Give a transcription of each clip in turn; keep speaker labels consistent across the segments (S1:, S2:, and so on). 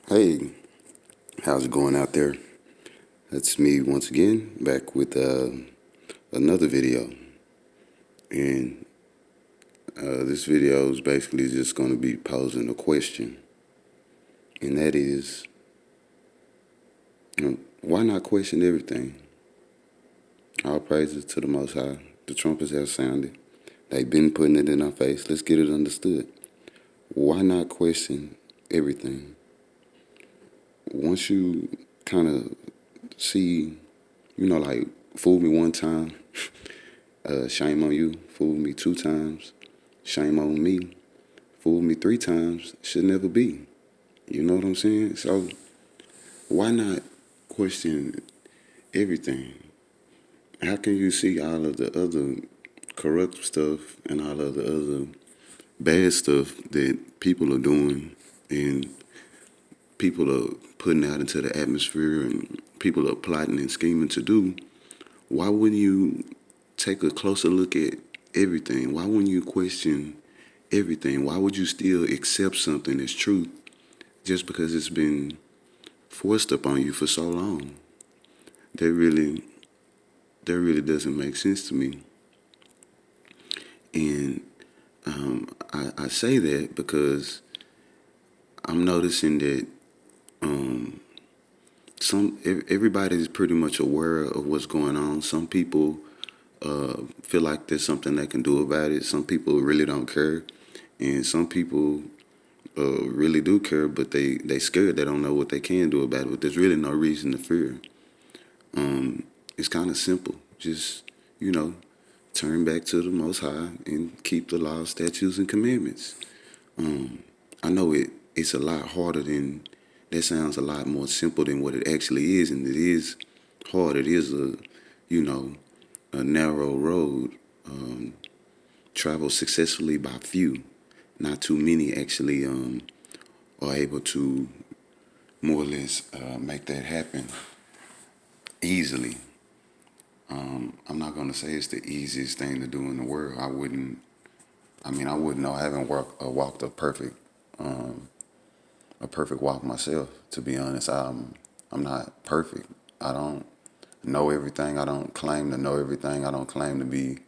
S1: Hey, how's it going out there? That's me once again, back with another video. And this video is basically just going to be posing a question. And that is, why not question everything? All praises to the Most High. The trumpets have sounded. They've been putting it in our face. Let's get it understood. Why not question everything? Once you kind of see, like, fool me one time, shame on you. Fool me two times, shame on me. Fool me three times, should never be. You know what I'm saying? So why not question everything? How can you see all of the other corrupt stuff and all of the other bad stuff that people are doing and people are putting out into the atmosphere and people are plotting and scheming to do? Why wouldn't you take a closer look at everything? Why wouldn't you question everything? Why would you still accept something as truth just because it's been forced upon you for so long? That really doesn't make sense to me. And I say that because I'm noticing that everybody's pretty much aware of what's going on. Some people feel like there's something they can do about it. Some people really don't care, and some people really do care, but they scared. They don't know what they can do about it. But there's really no reason to fear. It's kind of simple. Just turn back to the Most High and keep the laws, statutes, and commandments. I know it's a lot harder than that. Sounds a lot more simple than what it actually is, and it is hard. It is a narrow road traveled successfully by few. Not too many actually are able to more or less make that happen easily. I'm not gonna say it's the easiest thing to do in the world. I wouldn't. I mean, I wouldn't know. I haven't walked a perfect walk myself. To be honest, I'm not perfect. I don't know everything. I don't claim to know everything. I don't claim to be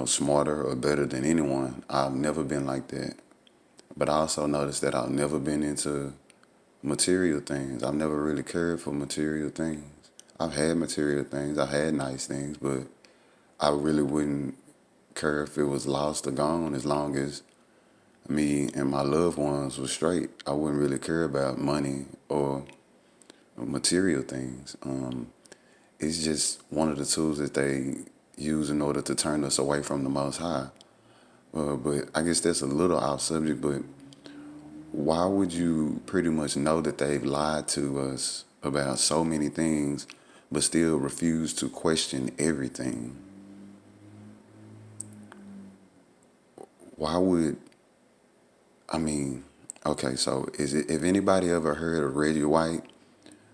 S1: smarter or better than anyone. I've never been like that. But I also noticed that I've never been into material things. I've never really cared for material things. I've had material things. I had nice things, but I really wouldn't care if it was lost or gone as long as me and my loved ones were straight. I wouldn't really care about money or material things. It's just one of the tools that they use in order to turn us away from the Most High. But I guess that's a little off subject, but why would you pretty much know that they've lied to us about so many things, but still refuse to question everything? Why would, I mean, okay, so if anybody ever heard of Reggie White,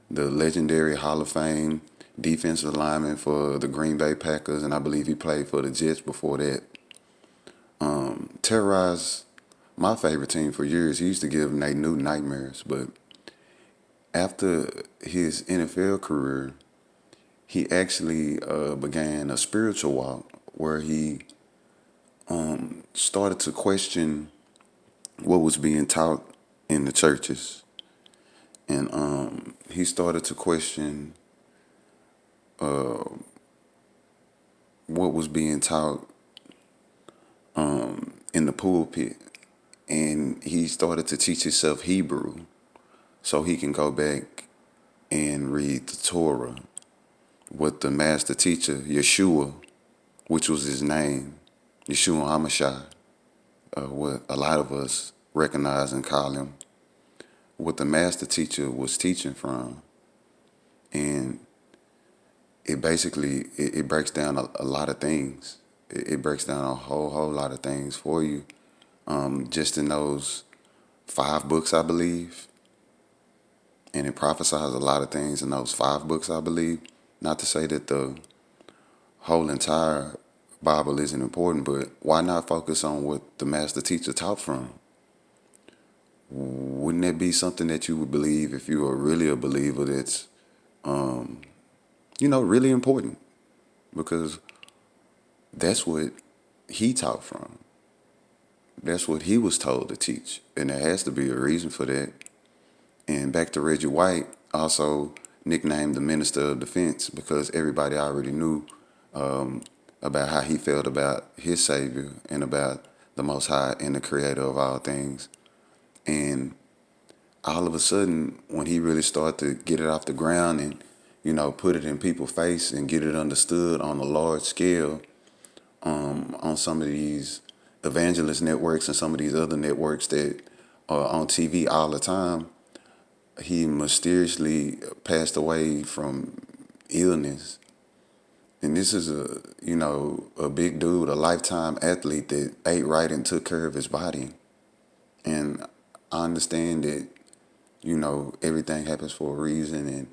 S1: the legendary Hall of Fame defensive lineman for the Green Bay Packers, and I believe he played for the Jets before that, terrorized my favorite team for years. He used to give Nate Newton nightmares, but after his NFL career, he actually began a spiritual walk where he started to question what was being taught in the churches. And he started to question what was being taught in the pulpit. And he started to teach himself Hebrew so he can go back and read the Torah with the master teacher, Yeshua, which was his name, Yeshua HaMashiach, what a lot of us recognize and call him, what the master teacher was teaching from. And it breaks down a lot of things. It breaks down a whole lot of things for you. Just in those 5 books, I believe. And it prophesies a lot of things in those 5 books, I believe. Not to say that the whole entire Bible isn't important, but why not focus on what the master teacher taught from? Wouldn't that be something that you would believe if you were really a believer that's, really important? Because that's what he taught from. That's what he was told to teach. And there has to be a reason for that. And back to Reggie White, also nicknamed the Minister of Defense because everybody already knew about how he felt about his Savior and about the Most High and the Creator of all things. And all of a sudden, when he really started to get it off the ground and, put it in people's face and get it understood on a large scale, on some of these evangelist networks and some of these other networks that are on TV all the time, he mysteriously passed away from illness. And this is a big dude, a lifetime athlete that ate right and took care of his body. And I understand that, everything happens for a reason and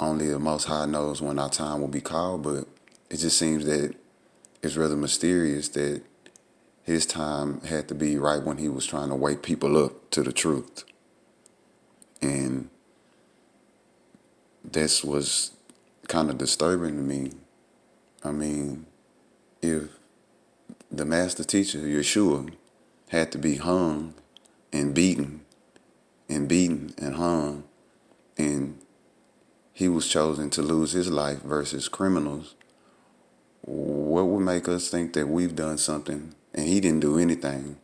S1: only the Most High knows when our time will be called, but it just seems that it's rather mysterious that his time had to be right when he was trying to wake people up to the truth. And this was kind of disturbing to me. I mean, if the master teacher, Yeshua, had to be hung and beaten and hung, and he was chosen to lose his life versus criminals, what would make us think that we've done something and he didn't do anything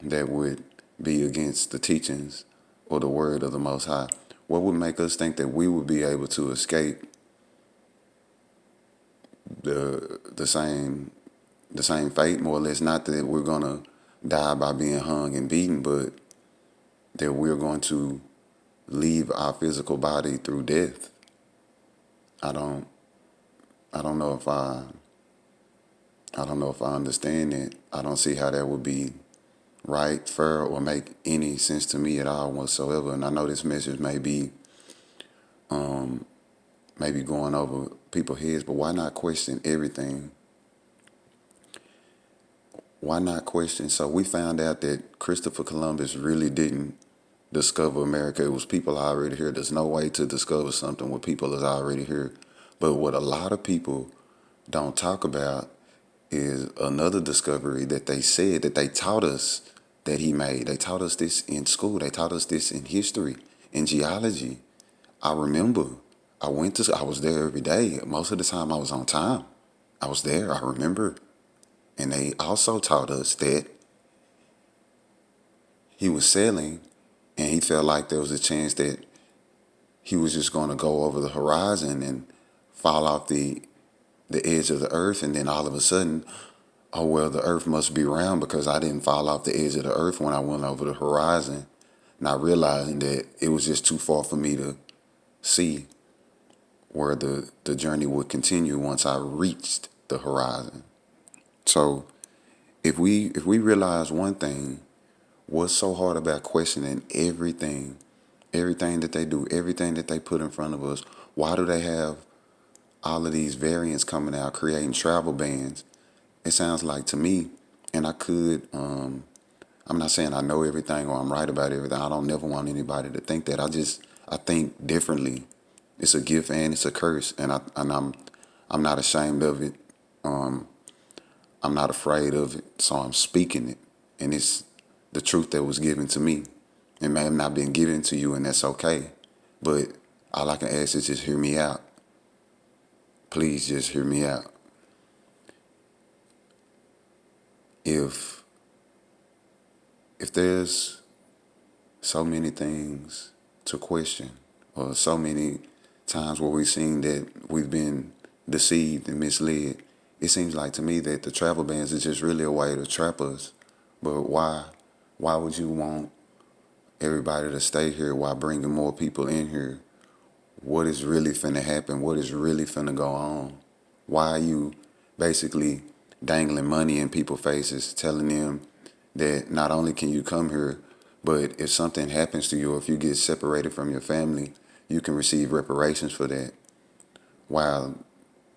S1: that would be against the teachings or the word of the Most High? What would make us think that we would be able to escape the same fate, more or less? Not that we're gonna die by being hung and beaten, but that we're going to leave our physical body through death. I don't know if I understand it. I don't see how that would be right, fair, or make any sense to me at all whatsoever. And I know this message may be going over people's heads, but why not question everything? Why not question? So we found out that Christopher Columbus really didn't discover America. It was people already here. There's no way to discover something when people is already here. But what a lot of people don't talk about is another discovery that they said that they taught us that he made. They taught us this in school. They taught us this in history, in geology. I remember I was there every day. Most of the time I was on time. I was there, I remember. And they also taught us that he was sailing and he felt like there was a chance that he was just going to go over the horizon and fall off the edge of the earth. And then all of a sudden, oh, well, the earth must be round because I didn't fall off the edge of the earth when I went over the horizon, not realizing that it was just too far for me to see where the journey would continue once I reached the horizon. So if we realize one thing, what's so hard about questioning everything that they do, everything that they put in front of us? Why do they have all of these variants coming out, creating travel bans? It sounds like to me, and I'm not saying I know everything or I'm right about everything. I don't never want anybody to think that. I think differently. It's a gift and it's a curse, and I'm not ashamed of it. I'm not afraid of it, so I'm speaking it, and it's the truth that was given to me. It may have not been given to you, and that's okay. But all I can ask is just hear me out. Please just hear me out. If there's so many things to question, or so many times where we've seen that we've been deceived and misled, it seems like to me that the travel bans is just really a way to trap us. But why would you want everybody to stay here while bringing more people in here? What is really finna happen? What is really finna go on? Why are you basically dangling money in people's faces, telling them that not only can you come here, but if something happens to you, or if you get separated from your family, you can receive reparations for that? While,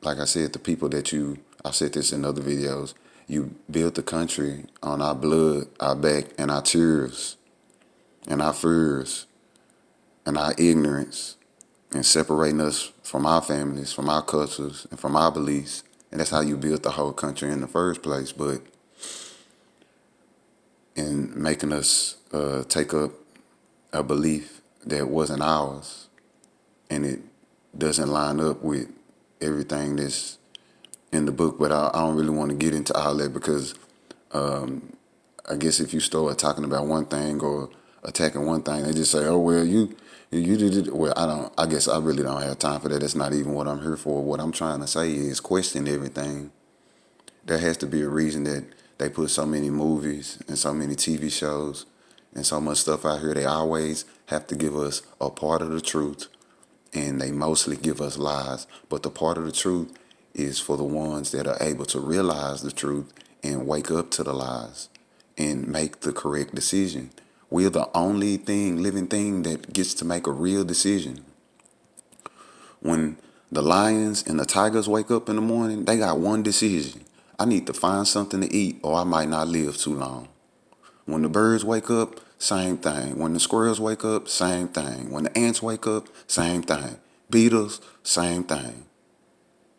S1: like I said, the people that you I said this in other videos. You built the country on our blood, our back, and our tears, and our fears, and our ignorance, and separating us from our families, from our cultures, and from our beliefs. And that's how you built the whole country in the first place. But in making us take up a belief that wasn't ours, and it doesn't line up with everything that's in the book. But I don't really want to get into all that because I guess if you start talking about one thing or attacking one thing, they just say, "Oh well, you did it." Well, I don't. I guess I really don't have time for that. That's not even what I'm here for. What I'm trying to say is question everything. There has to be a reason that they put so many movies and so many TV shows and so much stuff out here. They always have to give us a part of the truth, and they mostly give us lies. But the part of the truth is for the ones that are able to realize the truth and wake up to the lies and make the correct decision. We're the only living thing that gets to make a real decision. When the lions and the tigers wake up in the morning, they got one decision. I need to find something to eat or I might not live too long. When the birds wake up, same thing. When the squirrels wake up, same thing. When the ants wake up, same thing. Beetles, same thing.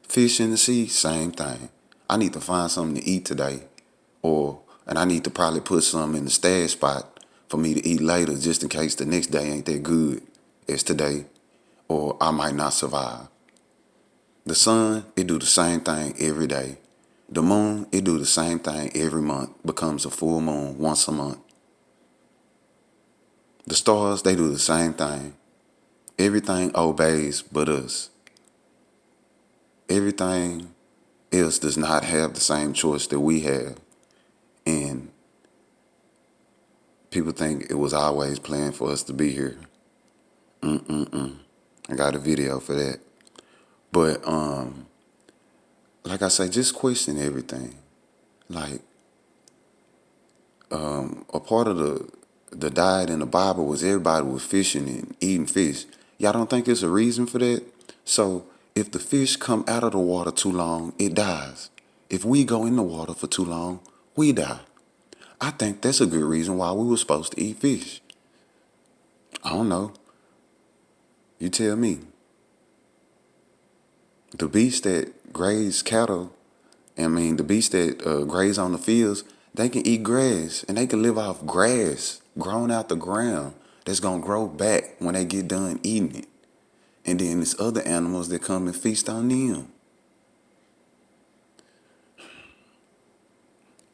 S1: Fish in the sea, same thing. I need to find something to eat today. And I need to probably put some in the stash spot for me to eat later just in case the next day ain't that good as today or I might not survive. The sun, it do the same thing every day. The moon, it do the same thing every month, becomes a full moon once a month. The stars, they do the same thing. Everything obeys but us. Everything else does not have the same choice that we have. And people think it was always planned for us to be here. I got a video for that. But like I say, just question everything. Like a part of the diet in the Bible was everybody was fishing and eating fish. Y'all don't think there's a reason for that? So if the fish come out of the water too long, it dies. If we go in the water for too long, we die. I think that's a good reason why we were supposed to eat fish. I don't know. You tell me. The beasts that graze cattle, the beasts that graze on the fields, they can eat grass and they can live off grass grown out the ground that's going to grow back when they get done eating it. And then there's other animals that come and feast on them.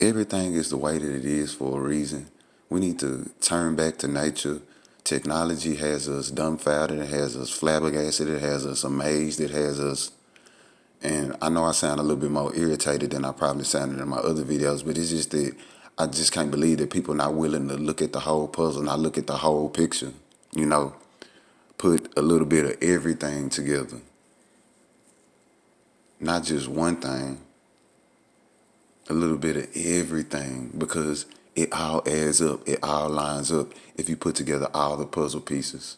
S1: Everything is the way that it is for a reason. We need to turn back to nature. Technology has us dumbfounded, it has us flabbergasted, it has us amazed, it has us. And I know I sound a little bit more irritated than I probably sounded in my other videos, but it's just that I just can't believe that people are not willing to look at the whole puzzle, not look at the whole picture, put a little bit of everything together. Not just one thing, a little bit of everything, because it all adds up, it all lines up if you put together all the puzzle pieces.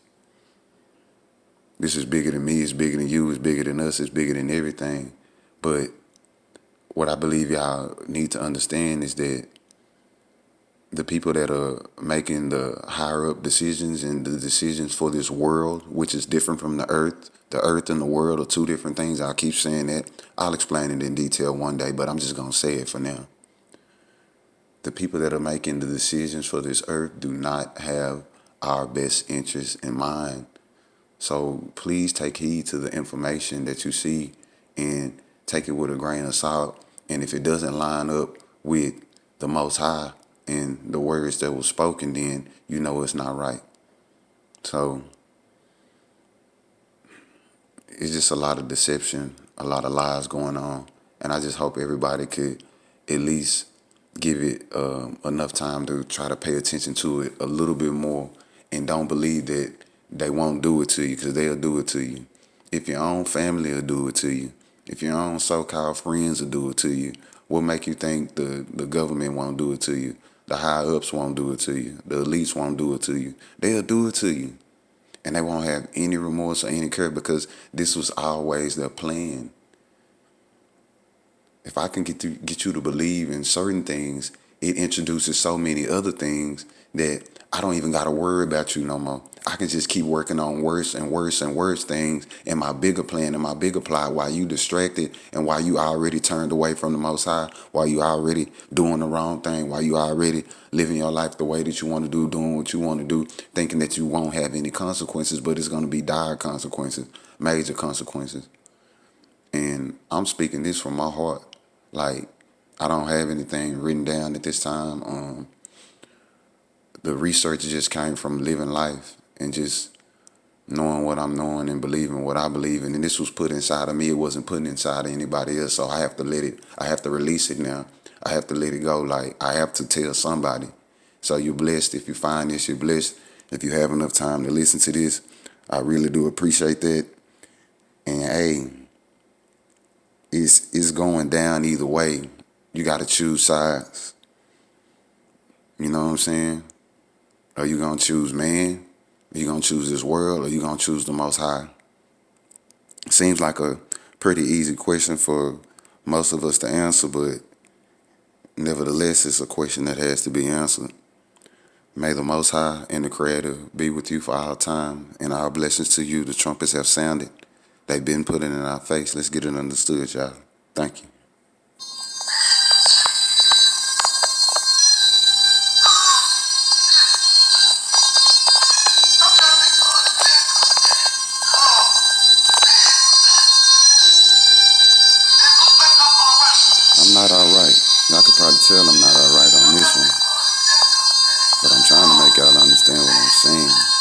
S1: This is bigger than me, it's bigger than you, it's bigger than us, it's bigger than everything. But what I believe y'all need to understand is that the people that are making the higher up decisions and the decisions for this world, which is different from the earth and the world are two different things. I'll keep saying that. I'll explain it in detail one day, but I'm just going to say it for now. The people that are making the decisions for this earth do not have our best interests in mind. So please take heed to the information that you see and take it with a grain of salt. And if it doesn't line up with the Most High and the words that were spoken, then you know it's not right. So it's just a lot of deception, a lot of lies going on. And I just hope everybody could at least give it enough time to try to pay attention to it a little bit more and don't believe that they won't do it to you, because they'll do it to you. If your own family will do it to you, if your own so-called friends will do it to you, what make you think the government won't do it to you? The high-ups won't do it to you. The elites won't do it to you. They'll do it to you. And they won't have any remorse or any care because this was always their plan. if I can get you to believe in certain things, it introduces so many other things that I don't even got to worry about you no more. I can just keep working on worse and worse and worse things in my bigger plan and my bigger plot while you distracted and while you already turned away from the Most High, while you already doing the wrong thing, while you already living your life the way that you want to do, doing what you want to do, thinking that you won't have any consequences, but it's going to be dire consequences, major consequences. And I'm speaking this from my heart. Like, I don't have anything written down at this time. The research just came from living life and just knowing what I'm knowing and believing what I believe in. And this was put inside of me. It wasn't put inside of anybody else. So I have to let it, I have to release it now. I have to let it go. Like, I have to tell somebody. So you're blessed if you find this. You're blessed if you have enough time to listen to this. I really do appreciate that. And hey, it's going down either way. You got to choose sides. You know what I'm saying? Are you going to choose man? Are you going to choose this world? Or are you going to choose the Most High? Seems like a pretty easy question for most of us to answer, but nevertheless, it's a question that has to be answered. May the Most High and the Creator be with you for all time, and our blessings to you. The trumpets have sounded. They've been put in our face. Let's get it understood, y'all. Thank you. I'm not all right. Y'all could probably tell I'm not all right on this one, but I'm trying to make y'all understand what I'm saying.